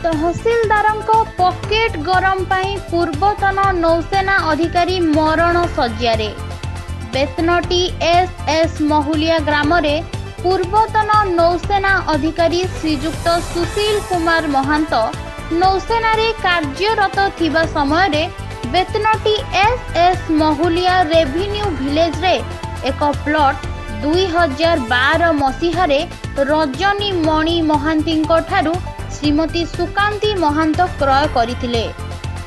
तहसीलदारଙ୍କ pocket गरम पाई पूर्वतन नौसेना अधिकारी मरण सज्जारे। बेतनटी एस महुलिया ग्राम रे पूर्वतन नौसेना अधिकारी श्रीजुक्त सुशील कुमार महांत नौसेना रे कार्यरत थिबा समय रे बेतनटी एस महुलिया रेभिन्यू विलेज रे एक प्लॉट 2012 मसीह रजनी मणि महांती ठारू श्रीमती सुकांती महांत क्रय करथिले।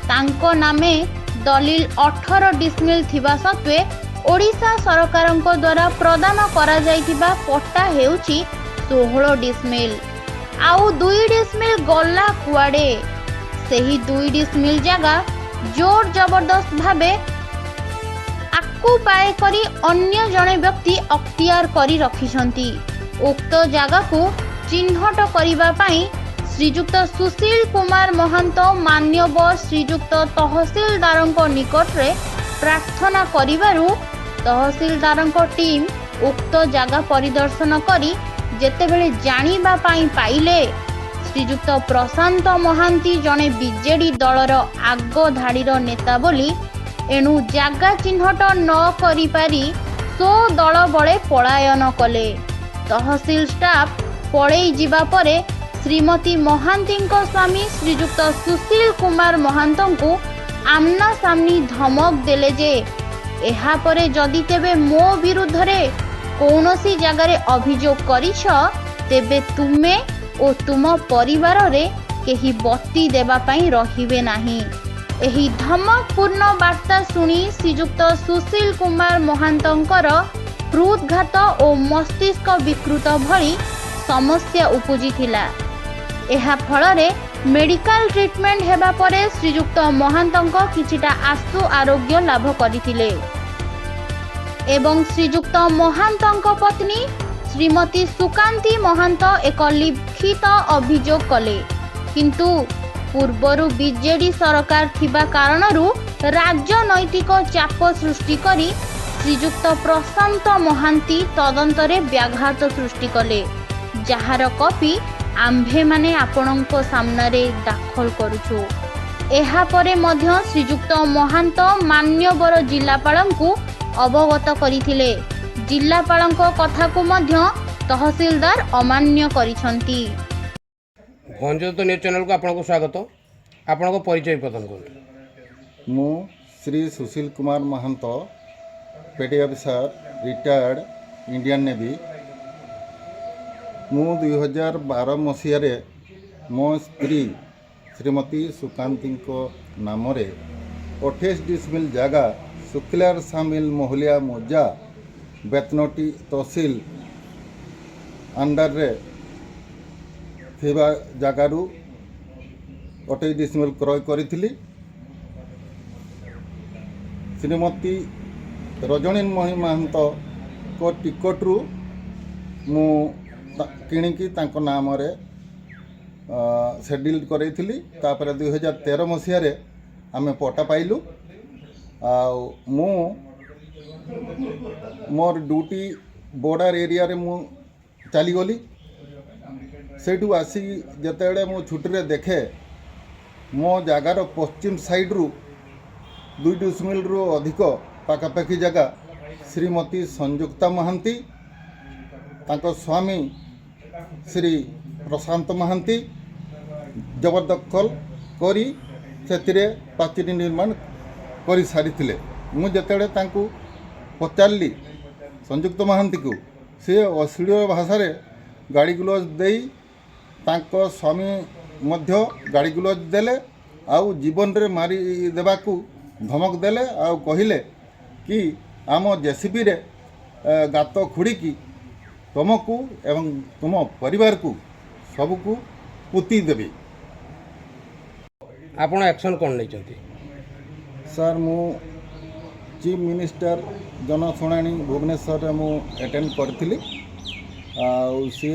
तांको नामे दलिल 18 डिस्मिल थिबा सत्वे ओडिशा सरकारंको द्वारा प्रदान करा जाइथिबा पट्टा हेउची 16 डिस्मिल। आउ 2 डिस्मिल गला कुआडे। सेही 2 डिस्मिल जागा जोर जबरदस्त भाबे आकु पाए करी अन्य जणे व्यक्ति अख्तियार करी रखिछंती। उक्त जागा को चिन्हट करिबा पाई श्रीजुक्त सुशील कुमार महांत मान्यवर श्रीजुक्त तहसीलदारंको निकट रे प्रार्थना करिबारु तहसीलदारंको टीम उक्त जागा परिदर्शन करी जेतेबेले जानिबा पाई पाइले श्रीजुक्त प्रशांत महांती जणे बीजेडी दलर आग धाड़ीर नेता बोली एणु जागा चिन्हट न करि पारी सो दल बळे पलायन कले। तहसील स्टाफ पळेई जिबा परे श्रीमती महांतीଙ୍କ स्वामी श्रीजुक्त सुशील कुमार महांतଙ୍କୁ आमना सामनी धमक देले जे एहा परे जदि तेबे मो विरुद्ध रे कौनसी जगार अभियोग करिछ तेबे तुमे ओ तुम परिवार रे केही बत्ती देबा पई रहिबे नाही। एही धमकपूर्ण वार्ता शुणी श्रीजुक्त सुशील कुमार महांतଙ୍କର हृदघात और मस्तिष्क विकृत भली समस्या उपजी थिला। एहा फलरे मेडिकल ट्रीटमेंट हेबा परे श्रीजुक्त महांतଙ୍କ किछिटा आशु आरोग्य लाभ करिथिले एवं श्रीजुक्त महांतଙ୍କ पत्नी श्रीमती सुकांती महांत एक लिखित अभियोग कले किंतु पूर्वरु बीजेडी सरकार थिबा कारणरु राजनैतिक चाप सृष्टि करी श्रीजुक्त प्रशांत महांती तदंतरे व्याघात सृष्टि कले जार कॉपी आम्भे माने आपणଙ୍କ सामने दाखल करूछु। एहा परे मध्य श्रीजुक्त महांत मान्यवर जिलापालଙ୍କୁ अवगत करिथिले। जिलापालଙ୍କ कथा को मध्य तहसीलदार अमान्य करिसंती। भंजत न्यूज चैनल को आपनको स्वागत। आपनको परिचय प्रदान करूँ। मु श्री सुशील कुमार महांत पेटी ऑफिसर रिटायर्ड इंडियन नेवी। मु 2012 मसीह मो स्त्री श्रीमती सुकांती नाम 28 डिस्मिल जगह शुक्लार सामिल मोहलिया मोजा बेतनटी तहसील अंडर रे थिबा जगारू 28 डिस्मिल क्रय करी। श्रीमती रजनी मणि महांत को टिकट रु मु किणिकी तांको नाम रे सेडिल करैथिली। तापर 2013 मसीह आमे पट्टा पाइलु। मु मोर ड्यूटी बॉर्डर एरिया रे मु चली गली। सेठू आसी जतेबेले मु छुट्टी रे देखे मो जगार पश्चिम साइड रु 2 डिस्मिल रु अधिक पाखापाखि जगह श्रीमती संयुक्ता महांती तांको स्वामी श्री प्रशांत महांती जबरदखल करी सेतिरे प्राचीर निर्माण करी सारी। मु जेतेबेले तांको पचारली संयुक्त महांती को से अश्लील भाषा रे गाड़ी गुलज दे तांको स्वामी मध्य गाड़ी गुलज देले आउ जीवन रे मारी देबाकू धमक देले आउ कहिले कि आम जेसीबी रे गात खुड़ी तुमको एवं तुम परिवार को सबको पुती देबी। आपण एक्शन कोन नै चंती? सर मु चीफ मिनिस्टर जनशुणाणी भुवनेश्वर रे मु अटेंड करथिली। सी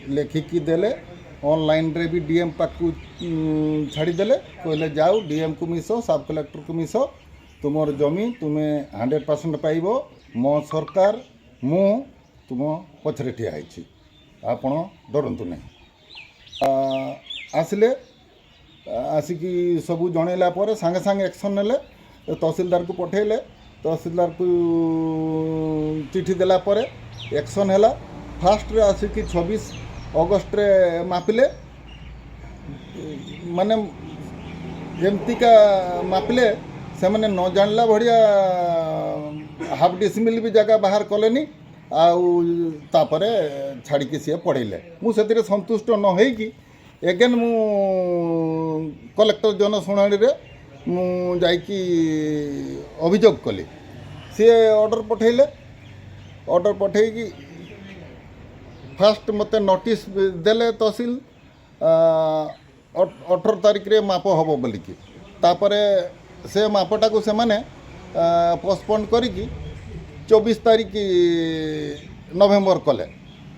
लेखिकी देले ऑनलाइन रे भी डीएम पाकू छाड़ी देले कहले जाओ डीएम को मिस सब कलेक्टर को मिस तुमर जमी तुम्हें 100% पाइब मो सरकार मु तुम पछरे ठिया होइछि आपण डरंतु नहीं। आसिले आसिकी सबू जनइला पर सांगे सांगे एक्शन नेले तहसीलदार को पठेले तहसीलदार को चिठी देला पर एक्शन हैला फास्ट रे आसिकी 26 अगस्त रे मापिले माने जेमतिका मापिले से मैंने न जानला भड़िया हाफ डिसमिल भी जगह बाहर कलेनी आउे छाड़ी सी पढ़ेले मुझे संतुष्ट न होगी एगेन मु कलेक्टर जनशुणाणी मुझी अभियोग कली सी ऑर्डर पठेगी फास्ट मते नोटिस देले तहसील 18 तारिख रे माप हम बोलिकी तापर से मापटा को से माने पोस्टपोन करिकी 24 तारिख नवेम्बर कले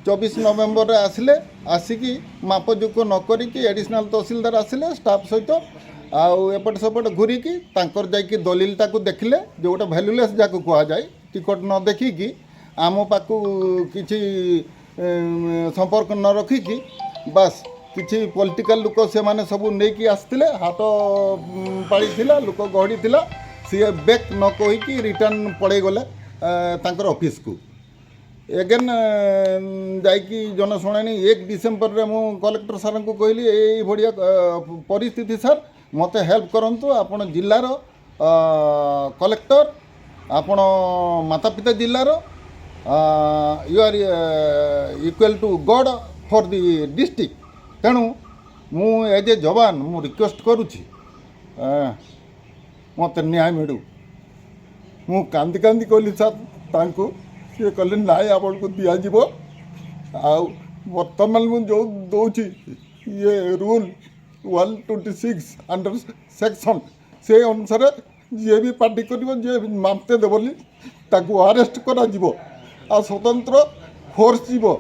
24 नवेम्बर रे आसिले आसिकी मापजुक न करिकी एडिशनल तहसीलदार आसिले स्टाफ सहित आउ एपट सेपट घूरिकी तांकर जाइकी दलिलटा को देखिले जोटा भैल्यूलेस जाको कहा जाए टिकट न देखिकी आम पाकु किछि संपर्क न रखिकी बस किछि पॉलिटिकल लोक से माने सब नहीं आसते हाथ पाड़ी थिला लोक गहड़ी थिला सी बैक न कहीकि रिटर्न पड़े गले तांकर ऑफिस को एगेन जाइकी जनशुणाणी 1 डिसेम्बर रे मु कलेक्टर सर को कहली ए भड़िया परिस्थिति सर मते हेल्प करंतु आपण जिल्लार कलेक्टर आपण माता पिता जिल्लार you are equal to God for the district तेणु मु एज ए जवान मु रिक्वेस्ट करुच्ची मत न्याय मिलू मु कांदी कांदी कहली सर तांको सी कहले नाई आपण को दिया जीवो आउ वर्तमान मु जो दौची ये रूल 126 अंडर सेक्शन से अनुसार जी भी पार्टी करिवो जे मानते दे बोली ताको अरेस्ट करा जीवो आ स्वतंत्र फोर्स जीवो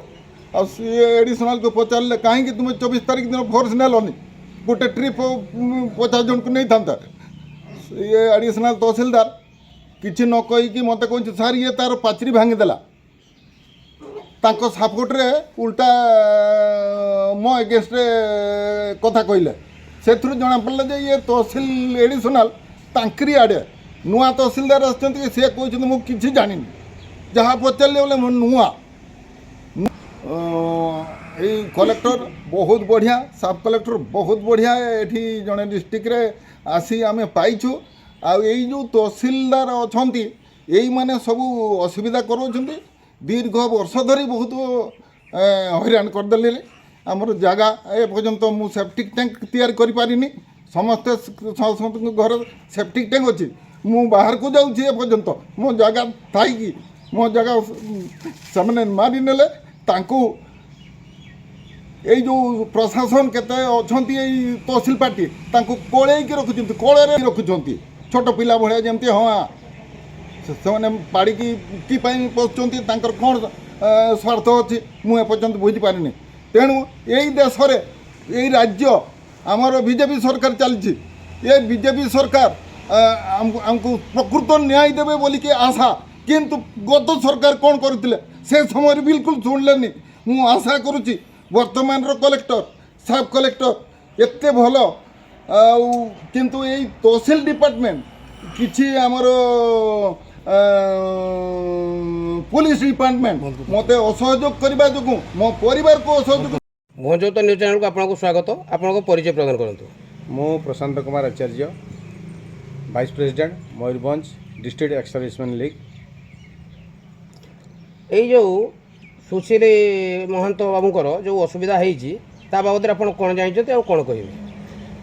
आ सी एडिशनल को पचारे कहीं तुम 24 तारिख दिन फोर्स नेलनि गोटे ट्रिप 50 जन को नहीं था ये एडिशनल तहसीलदार किसी न कहीकि मत कह सार ये तार पाचरी भांगीदेला सपोर्टे उल्टा मो एगेन्स्ट कथा कहले से जना पड़ा जे ये तहसील एडिशनल तांकरी आड़े नुआ तहसीलदार आसछन्ति से कहते मुझे किसी जानी जहाँ पचारे बोले नुआ कलेक्टर बहुत बढ़िया सब कलेक्टर बहुत बढ़िया एठी जड़े डिस्ट्रिक्ट रे आसी आमे पाइछु आ जो तहसीलदार अच्छा यही माने सब असुविधा करोछन्ति दीर्घ वर्ष धरी बहुत हैरान करदेले आमर जगह ए पर्यंत मु सेप्टिक टैंक तैयार करि पारिनी समस्ते समस्त घर सेप्टिक टैंक अच्छी मु बाहर को जाऊँ ए पर्यंत मो जगह थी मो जगह से मारी नेले तांको जो प्रशासन केते अछंती तहसील पार्टी तांको कोळेकी रखुछंती कोळे रखुछंती छोट पिला भलिया जेमती हाँ से पाड़ी की पशुंट कौन स्वार्थ अच्छी मुझे पर्यंत बुझी पारिनी तेणु यही देश में यही राज्य आमर बीजेपी सरकार चलती ये बीजेपी सरकार आमको प्रकृत न्याय देवे बोलिकी आशा किंतु गत सरकार कौन करते से समय बिल्कुल शुणिले मु आशा करुच्ची वर्तमान कलेक्टर सब कलेक्टर एते भल किंतु यही तहसील डिपार्टमेंट किसी आमर पुलिस डिपार्टमेंट मत असहयोग करने जो मो परिवार को असहयोग भंजोत न्यूज चैनल को आपको स्वागत आपको परिचय प्रदान करूँ मु Prashant Kumar Acharya vice president Mayurbhanj district ex serviceman league यही जो सुशील महंत बाबूंकर जो असुविधा होती बाबद आप कौन जानते और कौन कहे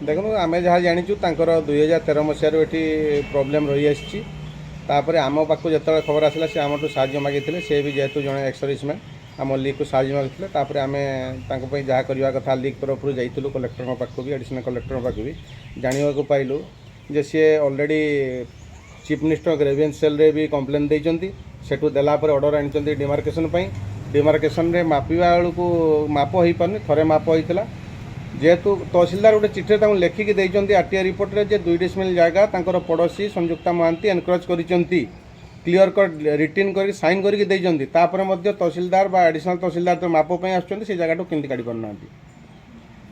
देखो आम जहाँ जाचु तर 2013 मसीह ये प्रोब्लेम रही आसपर आम पाक जो खबर आसला से आम साहय मागिते से भी जेहेतु जड़े एक्स सर्विसमैन आम लीग को साहय मागिते आम जहाँ करवा कथा लीग तरफ जाइलु कलेक्टर पाक भी एडिशनल कलेक्टर पाक भी जानवा पाइलु जे सी already chief minister grievance cell रे भी कंप्लेन देइचंती सेठू देला पर ऑर्डर आनिचंती डिमार्केशन रे मापिवा को माप हो पारनी थरे माप होइतला जेहेतु तहसीलदार गोटे चिठी लेखिकी देइचंती आरटीआई रिपोर्ट रे जे 2 डिसमिल जगह तांकर पड़ोसी संयुक्ता महांती एनक्रोच करिचंती क्लियर कट रिटर्न कर साइन करके देइचंती तापर मध्य तहसीलदार बा एडिशनल तहसीलदार तो माप पई आछंती से जगह तो किंती काढी परनांती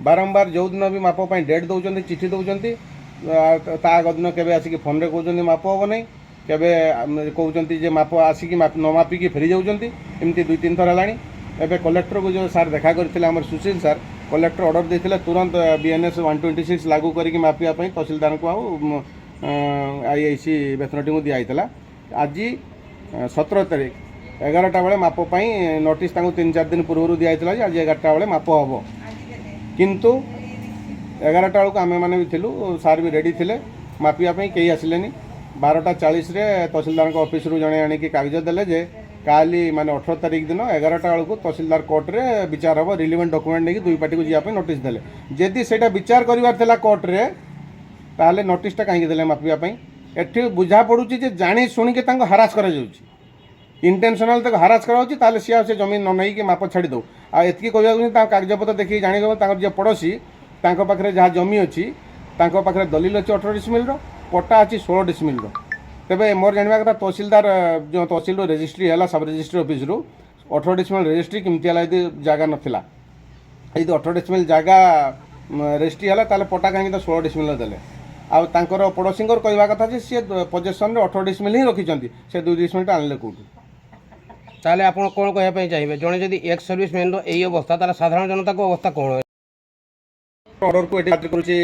बारंबार जो दिन भी माप डेट दौरान चिठी दौरान ता दिन के आसिक फोन में कहते माप हम नहीं केवे कहते माप आसिक न मापिकी फेरी जाऊँच एमती 2-3 थर है एवं कलेक्टर को जो सार देखा करते आम सुशील सार कलेक्टर ऑर्डर देते तुरंत BNS 126 लागू करके मापियापाई तहसीलदार को IIC बेतनटी को दिखाई आज 17 तारीख 11टा बेले मापपाई नोटिस 3-4 दिन पूर्व दिखाई आज 11टा बेले माप हम किंतु 11टा बेलू आम मैंने भी थिलु सार भी रेडी थे मापियापाई कहीं आसिले 12:40 तहसीलदार ऑफिस रू जड़े आणिक कागज देले जे काली माने 18 तारीख दिन 11टा बेलू तहसीलदार कोर्ट रे विचार हम रिलीवेंट डॉक्यूमेंट नहीं दुई पार्टी को जावाई नोटिस देले जदि सेटा विचार करिवार कोर्ट रे ताले नोटिसटा कहीं देले मापियापाई एठी बुझा पड़ुची जे जानी शुणी के तांको हरास करा जाउची इंटेंशनल तक हरास करा जाउची ताले सिया से जमीन न नहीं कि माप छाड़ी दो आ एतकी कहया कि ता कागजपत्र देखि जानि गयो तांको जे पड़ोसी तांको पाखरे जहाँ जमी अछि तांको पाखरे दलिल अछि 18 डिसमिल रो पट्टा अछि 16 डिसमिल रो तेबे मोर जानवा कथा तहसीलदार जो तहसील रजिस्ट्री है सब रजिस्ट्री ऑफिस रु 18 डिसमिल रजिस्ट्री केमती है यदि जगह नाला यदि 18 डिसमिल जगह रजिस्ट्री है ताले पट्टा कहीं 16 डिसमिल देले आउ तांकर पड़ोसी कहवा कथा जे सी पोजेसन 18 डिसमिल ही रखिंट से 2 डिसमिल आनले कौटू ताले आप कौन कहना चाहिए जड़े जदि एक्स सर्विसमैन यही अवस्था तार साधारण जनता को अवस्था कौन है ऑर्डर को खातिर करुच्ची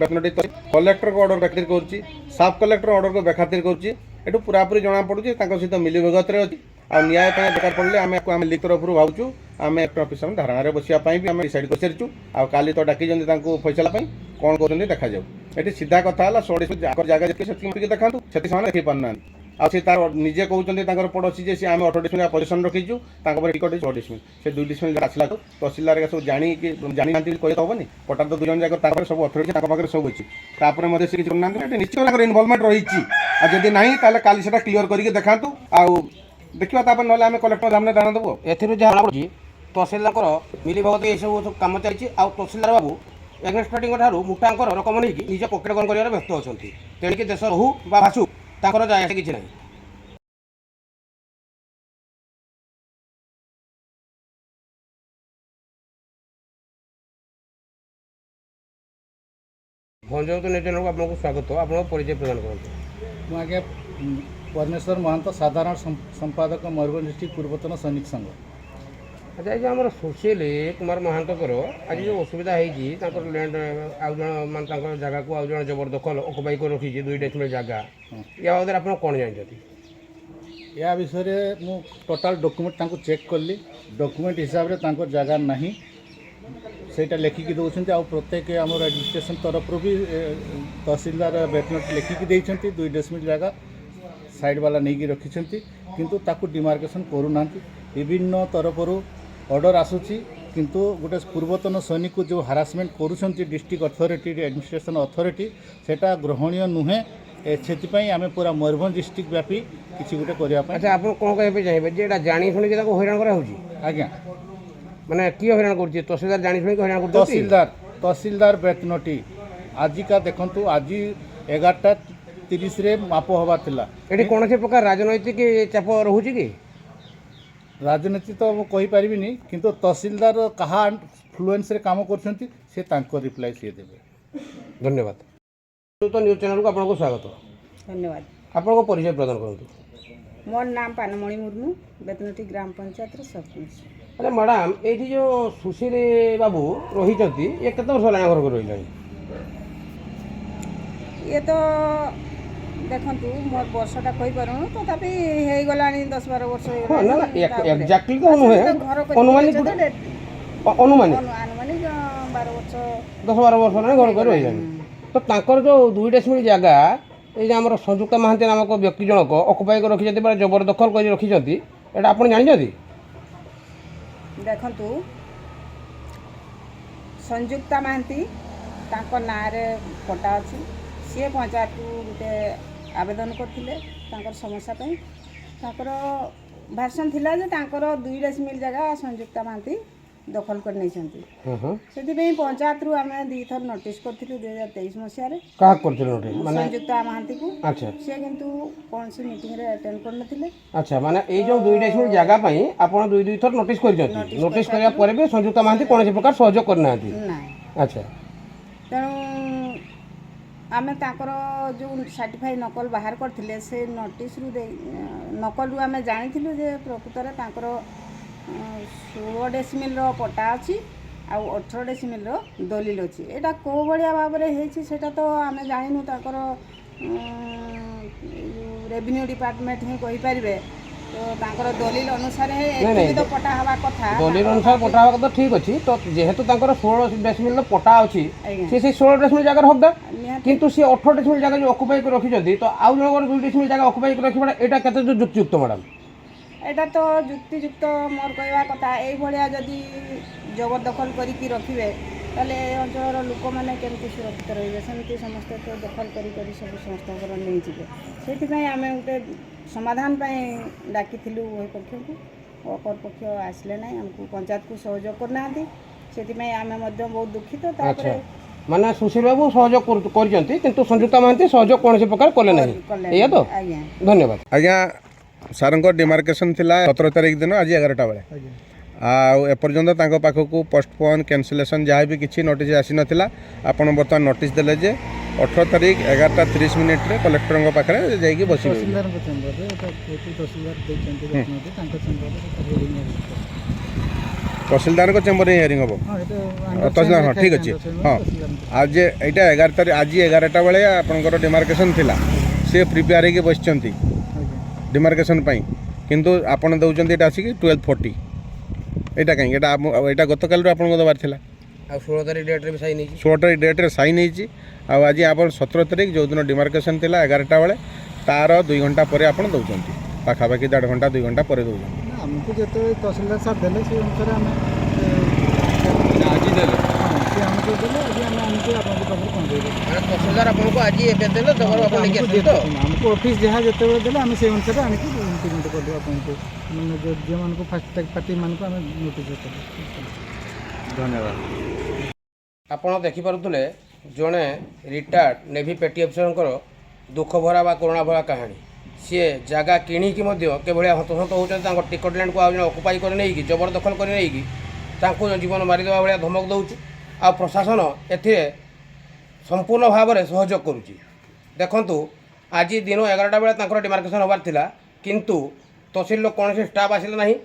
बेतनटी कलेक्टर को ऑर्डर बेखातिर करुच्ची सब कलेक्टर ऑर्डर को बेखातिर करुच्ची एटू पूरापूरी जना पड़ुची सहित मिलीभगत अच्छी आ न्याय दरकार पड़े आम लिख तरफ भावुँ आम एक्ट ऑफिस में धारणा बसापी भी आम डिसाइड कर सारी आउ काली तो डाकी फैसला कौन कहते देखा जाऊ ये सीधा कथा है 16 जगह जी देखा से देखी पारना आ से तार निजे कहते पड़ोसी जे सी आम 18 डिसमिल पोजिशन रखीचु टिकट 6 डिसमिल से 2 डिसमिल आसला तहसीलदार सब जानी कही हेनी पटा तो 2 जन जाक सब अथॉरिटी पाखे सब अच्छी तापर मध्य से किसी निश्चय इनवल्वमेंट रही जदि ना ताले काली से क्लीयर करके देखा आउ देखा ना आम कलेक्टर सामने ध्यान देव ए तहसीलदार मिलीभगत ये सब कम चलती तहसीलदार बाबू एग्नेस्टपार्टी ठार मुठांकर रकम नहीं निज पकेट कौन कर व्यस्त अच्छा तेणिक देश रहू भाषु ताकर जाए किसी ना भंजगत निर्जन को आपको स्वागत आपको परिचय प्रदान करूँ मुझे परमेश्वर महंत साधारण संपादक मयूरभंज डिस्ट्रिक्ट पूर्वतन सैनिक संघ अच्छा ये आम सुशील कुमार महांतर आज जो असुविधा होती लैंड आउ जन जगह को आउ जन जबरदखल अकुपाई कर रखी 2 डिसमिल जगह या बाबद आप कौन जानते या विषय मु टोटाल डॉक्यूमेंट चेक कली डॉक्यूमेंट हिसाब से जगह नहीं सेटा लेखिकी दौरान आ प्रत्येक आम एडमिनिस्ट्रेशन तरफ भी तहसीलदार बेतनटी लेखिकी देइछंती 2 डिसमिल जगह साइड वाला नहीं रखिछंती किंतु ताकू डिमार्केशन करूना विभिन्न तरफ ऑर्डर आसूची किंतु गोटे पूर्वतन सैनिक को जो हारासमेंट करुछंती डिस्ट्रिक्ट अथॉरिटी एडमिनिस्ट्रेशन अथॉरिटी सेटा ग्रहणीय नुहे से आम पूरा मयूरभंज डिस्ट्रिक्ट व्यापी किसी गोटे करने। अच्छा आप कौन कहते चाहिए जे जानी शुणी हैरान करा आज्ञा माने किए हैरान कर तहसीलदार जानी शुणी हैरान कर तहसीलदार बेतनटी आजिका देखु आज 11:30 रे माप हवा थिला ये कौन से प्रकार राजनैतिक चाप रोचे कि राजनीति तो कही पारिबिनी किंतु तहसीलदार कहा फ्लुएंस रे काम करछंती से तांको रिप्लाई से देबे। धन्यवाद। तो न्यूज चैनल को आपको स्वागत धन्यवाद। आपको परिचय प्रदान करूँ मोर नाम पानमणि मुर्मू बेतनटी ग्राम पंचायत सरपंच। अच्छा मैडम ये जो सुशील बाबू रही ये केते वर्ष है घर को रही ये तो देखंतु मोर वर्षटा कहि पारुनु तथापि हे गलानी 10-12 वर्ष हां ना एग्जैक्टली तो नुहे अनुमानिक अनुमानिक 10-12 वर्ष ना घर को रही तो तांकर जो 2 डिसमिल जगह ये आम संयुक्त महांती नामक व्यक्ति जनक अकुपाई कर रखी जबरदखल कर रखी एटा आप जानी देखंतु संयुक्ता महांती तांको नारे पटा अछि सी पंचायत को गोटे आवेदन करथिले तांकर समस्या पई तांकर भाषण थिला जे तांकर 2 डिसमिल जगह संयुक्ता महांती ଦଖଲ କରି ନେଇଛନ୍ତି। ହୁଁ ହୁଁ ସେଥିପାଇଁ ପଞ୍ଚାୟତରୁ ଆମେ ଦୁଇଥର ନୋଟିସ୍ କରିଥିଲୁ 2023 ମସିହାରେ କାହାକୁ କରିଥିଲେ ନୋଟିସ୍ ମାନେ ସଂଯୁକ୍ତା ମହାନ୍ତିକୁ। ଆଚ୍ଛା ସେ କିନ୍ତୁ କୌଣସି ମିଟିଂରେ ଆଟେଣ୍ଡ କରିନଥିଲେ। ଆଚ୍ଛା ମାନେ ଏଇ ଯେଉଁ 2 ଡେସିମିଲ୍ ଜାଗା ପାଇଁ ଆପଣ ଦୁଇ ଥର ନୋଟିସ୍ କରିଛନ୍ତି। ନୋଟିସ୍ କରିବା ପରେ ବି ସଂଯୁକ୍ତା ମହାନ୍ତି କୌଣସି ପ୍ରକାର ସହଯୋଗ କରିନାହାନ୍ତି। ନାହିଁ। ଆଚ୍ଛା ତେଣୁ ଆମେ ତାଙ୍କର ଯେଉଁ ସାର୍ଟିଫାଇ ନକଲ ବାହାର କରିଥିଲେ ସେ ନୋଟିସ୍ରୁ ନକଲରୁ ଆମେ ଜାଣିଥିଲୁ ଯେ ପ୍ରକୃତରେ ତାଙ୍କର 16 ଡେସିମିଲ୍ର ପଟା ଅଛି ଆଉ 18 ଡେସିମିଲ୍ର ଦଲିଲ ଅଛି। ଏଇଟା କେଉଁ ଭଳିଆ ଭାବରେ ହେଇଛି ସେଇଟା ତ ଆମେ ଜାଣିନୁ, ତାଙ୍କର ରେଭିନ୍ୟୁ ଡିପାର୍ଟମେଣ୍ଟ ହିଁ କହିପାରିବେ। ତ ତାଙ୍କର ଦଲିଲ ଅନୁସାରେ ଏତିକି ତ ପଟା ହେବା କଥା। ଦଲିଲ ଅନୁସାରେ ପଟା ହେବା କଥା ଠିକ୍ ଅଛି। ତ ଯେହେତୁ ତାଙ୍କର 16 ଡେସିମିଲ୍ର ପଟା ଅଛି ଆଜ୍ଞା। ସେ ସେଇ 16 ଡେସିମିଲ୍ ଜାଗାର ହକଦାର, ନିହାତି କିନ୍ତୁ ସେ 18 ଡେସିମିଲ୍ ଜାଗା ଯେଉଁ ଅକୁପାଇ କରି ରଖିଛନ୍ତି ତ ଆଉ ଜଣଙ୍କର 2 ଡେସିମିଲ୍ ଜାଗା ଅକୁପାଇ କରି ରଖିବାଟା ଏଇଟା କେତେ ଯୁକ୍ତିଯୁକ୍ତ ମ୍ୟାଡ଼ାମ୍? ଏଇଟା ତ ଯୁକ୍ତିଯୁକ୍ତ ମୋର କହିବା କଥା। ଏଇଭଳିଆ ଯଦି ଜବରଦଖଲ କରିକି ରଖିବେ ତାହେଲେ ଏ ଅଞ୍ଚଳର ଲୋକମାନେ କେମିତି ସୁରକ୍ଷିତ ରହିବେ? ସେମିତି ସମସ୍ତେ ତ ଦଖଲ କରି ସବୁ ସମସ୍ତଙ୍କର ନେଇଯିବେ। ସେଥିପାଇଁ ଆମେ ଗୋଟେ ସମାଧାନ ପାଇଁ ଡାକିଥିଲୁ ଉଭୟ ପକ୍ଷକୁ। ଅପର ପକ୍ଷ ଆସିଲେ ନାହିଁ, ଆମକୁ ପଞ୍ଚାୟତକୁ ସହଯୋଗ କରୁନାହାନ୍ତି। ସେଥିପାଇଁ ଆମେ ମଧ୍ୟ ବହୁତ ଦୁଃଖିତ। ତାପରେ ମାନେ ସୁଶୀଲ ବାବୁ ସହଯୋଗ କରିଛନ୍ତି କିନ୍ତୁ ସଂଯୁକ୍ତା ମହାନ୍ତି ସହଯୋଗ କୌଣସି ପ୍ରକାର କଲେ ନାହିଁ, ଏଇଆ ତ? ଆଜ୍ଞା ଧନ୍ୟବାଦ। ଆଜ୍ଞା ସାର୍ଙ୍କ ଡିମାର୍କେସନ୍ ଥିଲା 17 ତାରିଖ ଦିନ ଆଜି 11ଟା ବେଳେ। ଆଉ ଏପର୍ଯ୍ୟନ୍ତ ତାଙ୍କ ପାଖକୁ ପୋଷ୍ଟପୋନ୍ କ୍ୟାନସଲେସନ୍ ଯାହା ବି କିଛି ନୋଟିସ୍ ଆସିନଥିଲା। ଆପଣ ବର୍ତ୍ତମାନ ନୋଟିସ୍ ଦେଲେ ଯେ 18 ତାରିଖ 11:30 କଲେକ୍ଟରଙ୍କ ପାଖରେ ଯାଇକି ବସିବେ। ତହସିଲଦାରଙ୍କ ଚେମ୍ବରରେ ତହସିଲଦାର ଦେଇଛନ୍ତି ତାଙ୍କ ଚେମ୍ବରରେ ତହସିଲଦାରଙ୍କ ଚେମ୍ବରରେ ହିୟରିଂ ହେବ। ତହସିଲଦାର ହଁ ଠିକ୍ ଅଛି। ହଁ ଆଜି ଏଇଟା 11 ତାରିଖ ଆଜି 11ଟା ବେଳେ ଆପଣଙ୍କର ଡିମାର୍କେସନ୍ ଥିଲା। ସେ ପ୍ରିପେୟାର ହେଇକି ବସିଛନ୍ତି ଡିମାର୍କେସନ୍ ପାଇଁ, କିନ୍ତୁ ଆପଣ ଦେଉଛନ୍ତି ଏଇଟା ଆସିକି 12:40। ଏଇଟା କାହିଁକି? ଏଇଟା ଗତକାଲିରୁ ଆପଣଙ୍କୁ ଦେବାର ଥିଲା। ଆଉ 16 ତାରିଖ ଡେଟ୍ରେ ବି ସାଇନ୍ ହେଇଛି। 16 ତାରିଖ ଡେଟ୍ରେ ସାଇନ୍ ହେଇଛି। ଆଉ ଆଜି ଆପଣ 17 ତାରିଖ ଯେଉଁଦିନ ଡିମାର୍କେସନ୍ ଥିଲା 11ଟା ବେଳେ ତାର 2 ଘଣ୍ଟା ପରେ ଆପଣ ଦେଉଛନ୍ତି, ପାଖାପାଖି 1.5 ଘଣ୍ଟା 2 ଘଣ୍ଟା ପରେ ଦେଉଛନ୍ତି। ଆମକୁ ଯେତେବେଳେ ତହସିଲଦାର ସାର୍ ଦେଲେ ସେଇ ଅନୁସାରେ ଆମେ ଆଜି ଦେଲେ ସେ ଆମକୁ ଦେଲେ ଆଜି ଆମେ ଆଣିକି ଆପଣଙ୍କ ପାଖରେ ପହଞ୍ଚେଇଦେବୁ। ମାନେ ତହସିଲଦାର ଆପଣଙ୍କୁ ଆଜି ଏବେ ଦେଲେ ଦେବାର ଆପଣ ନେଇକି ଆସିବେ ତ? ଆମକୁ ଅଫିସ୍ ଯାହା ଯେତେବେଳେ ଦେଲେ ଆମେ ସେଇ ଅନୁସାରେ ଆଣିକି ଇମ୍ପ୍ଲିମେଣ୍ଟ କରିଦେବୁ ଆପଣଙ୍କୁ, ମାନେ ଯେଉଁମାନଙ୍କୁ ଫାଷ୍ଟ ପାର୍ଟିମାନଙ୍କୁ ଆମେ ନୋଟିସ୍ କରିଦେବୁ। ଧନ୍ୟବାଦ। ଆପଣ ଦେଖିପାରୁଥିଲେ ଜଣେ ରିଟାୟାର୍ଡ ନେଭି ପେଟି ଅଫିସରଙ୍କର ଦୁଃଖ ଭରା ବା କରୁଣା ଭରା କାହାଣୀ। ସିଏ ଜାଗା କିଣିକି ମଧ୍ୟ କିଭଳିଆ ହନ୍ତସନ୍ତ ହେଉଛନ୍ତି, ତାଙ୍କ ଟିକଟ ଲ୍ୟାଣ୍ଡକୁ ଆଉ ଜଣେ ଅକୁପାଇ କରି ନେଇକି ଜବରଦଖଲ କରି ନେଇକି ତାଙ୍କୁ ଜୀବନ ମାରିଦେବା ଭଳିଆ ଧମକ ଦେଉଛି। ଆଉ ପ୍ରଶାସନ ଏଥିରେ ସମ୍ପୂର୍ଣ୍ଣ ଭାବରେ ସହଯୋଗ କରୁଛି। ଦେଖନ୍ତୁ ଆଜି ଦିନ 11ଟା ବେଳେ ତାଙ୍କର ଡିମାର୍କେସନ୍ ହେବାର ଥିଲା, କିନ୍ତୁ ତହସିଲର କୌଣସି ଷ୍ଟାଫ୍ ଆସିଲେ ନାହିଁ।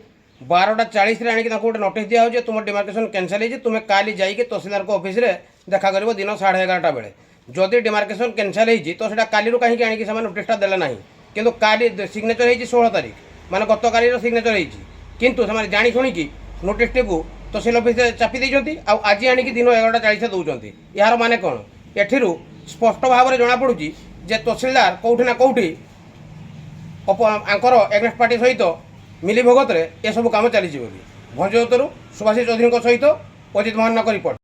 12:40ରେ ଆଣିକି ତାଙ୍କୁ ଗୋଟେ ନୋଟିସ୍ ଦିଆହେଉଛି ଯେ ତୁମ ଡିମାର୍କେସନ୍ କ୍ୟାନସଲ୍ ହେଇଛି, ତୁମେ କାଲି ଯାଇକି ତହସିଲଦାରଙ୍କ ଅଫିସରେ ଦେଖା କରିବ ଦିନ 11:30 ବେଳେ। ଯଦି ଡିମାର୍କେସନ୍ କ୍ୟାନସଲ୍ ହେଇଛି ତ ସେଇଟା କାଲିରୁ କାହିଁକି ଆଣିକି ସେମାନେ ନୋଟିସ୍ଟା ଦେଲେ ନାହିଁ? କିନ୍ତୁ କାଲି ସିଗ୍ନେଚର୍ ହେଇଛି 16 ତାରିଖ, ମାନେ ଗତକାଲିର ସିଗ୍ନେଚର୍ ହେଇଛି, କିନ୍ତୁ ସେମାନେ ଜାଣି ଶୁଣିକି ନୋଟିସ୍ଟିକୁ ତହସିଲ ଅଫିସରେ ଚାପି ଦେଇଛନ୍ତି। ଆଉ ଆଜି ଆଣିକି ଦିନ 11:40ରେ ଦେଉଛନ୍ତି। ଏହାର ମାନେ କ'ଣ? ଏଥିରୁ ସ୍ପଷ୍ଟ ଭାବରେ ଜଣାପଡ଼ୁଛି ଯେ ତହସିଲଦାର କେଉଁଠି ନା କେଉଁଠି ଆଙ୍କର ଏଗନେଷ୍ଟ ପାର୍ଟି ସହିତ ମିଲିଭଗତରେ ଏସବୁ କାମ ଚାଲିଛି ବୋଲି। ଭଞ୍ଜଉତରୁ ସୁଭାଷିଷ ଚୌଧୁରୀଙ୍କ ସହିତ ଅଜିତ ମହାନଙ୍କ ରିପୋର୍ଟ।